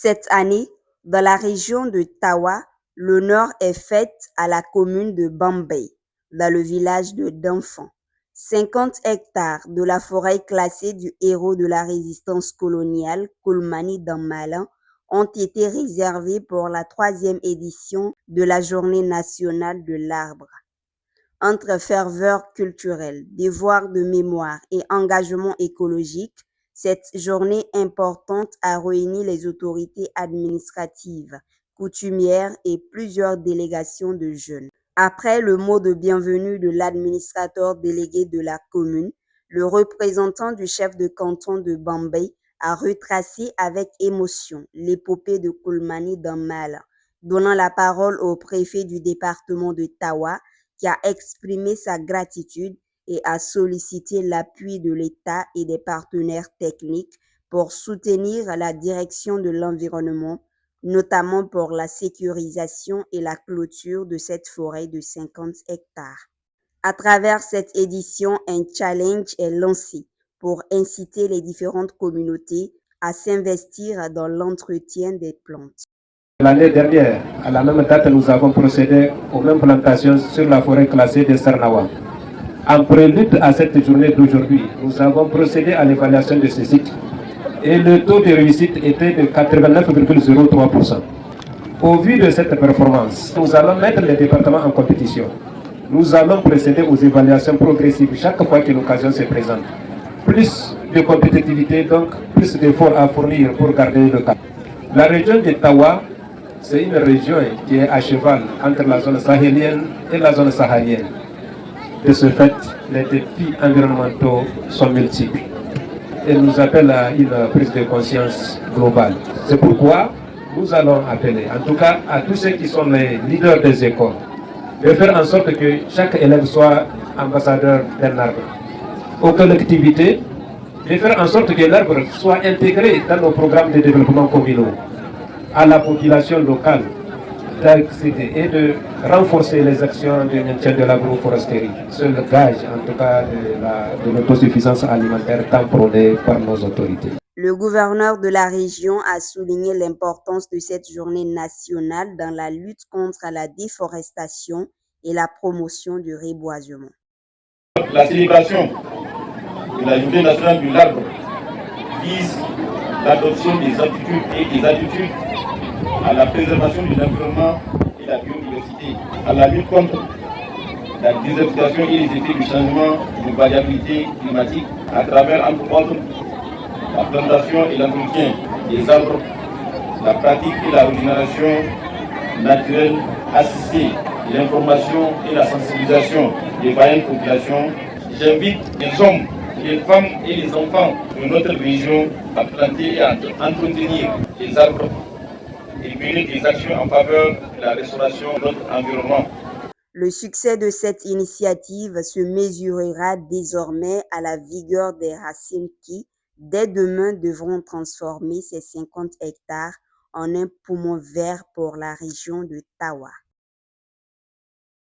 Cette année, dans la région de Tawa, l'honneur est fait à la commune de Bambey, dans le village de Danfan. 50 hectares de la forêt classée du héros de la résistance coloniale, Koulmani Dammalan, ont été réservés pour la 3e édition de la Journée nationale de l'arbre. Entre ferveur culturelle, devoir de mémoire et engagement écologique, cette journée importante a réuni les autorités administratives, coutumières et plusieurs délégations de jeunes. Après le mot de bienvenue de l'administrateur délégué de la commune, le représentant du chef de canton de Bambey a retracé avec émotion l'épopée de Koulmani Dammalan, donnant la parole au préfet du département de Tawa, qui a exprimé sa gratitude et a sollicité l'appui de l'État et des partenaires techniques pour soutenir la direction de l'environnement, notamment pour la sécurisation et la clôture de cette forêt de 50 hectares. À travers cette édition, un challenge est lancé pour inciter les différentes communautés à s'investir dans l'entretien des plantes. L'année dernière, à la même date, nous avons procédé aux mêmes plantations sur la forêt classée de Sarnawa. En prélude à cette journée d'aujourd'hui, nous avons procédé à l'évaluation de ce site et le taux de réussite était de 89,03%. Au vu de cette performance, nous allons mettre les départements en compétition. Nous allons procéder aux évaluations progressives chaque fois que l'occasion se présente. Plus de compétitivité, donc plus d'efforts à fournir pour garder le cap. La région de Tawa, c'est une région qui est à cheval entre la zone sahélienne et la zone saharienne. De ce fait, les défis environnementaux sont multiples et nous appellent à une prise de conscience globale. C'est pourquoi nous allons appeler, en tout cas à tous ceux qui sont les leaders des écoles, de faire en sorte que chaque élève soit ambassadeur d'un arbre. Aux collectivités, de faire en sorte que l'arbre soit intégré dans nos programmes de développement communaux. À la population locale d'accéder et de renforcer les actions de maintien de l'agroforesterie. C'est le gage, en tout cas, de l'autosuffisance alimentaire tant prônée par nos autorités. Le gouverneur de la région a souligné l'importance de cette journée nationale dans la lutte contre la déforestation et la promotion du reboisement. La célébration de la journée nationale de l'arbre vise l'adoption des aptitudes et des attitudes à la préservation de l'environnement et de la biodiversité, à la lutte contre la désertification et les effets du changement de variabilité climatique à travers, entre autres, la plantation et l'entretien des arbres, la pratique et la régénération naturelle assistée, l'information et la sensibilisation des vaillantes populations. J'invite les hommes, les femmes et les enfants de notre région à planter et à entretenir les arbres et mener des actions en faveur de la restauration de notre environnement. Le succès de cette initiative se mesurera désormais à la vigueur des racines qui, dès demain, devront transformer ces 50 hectares en un poumon vert pour la région de Tawa.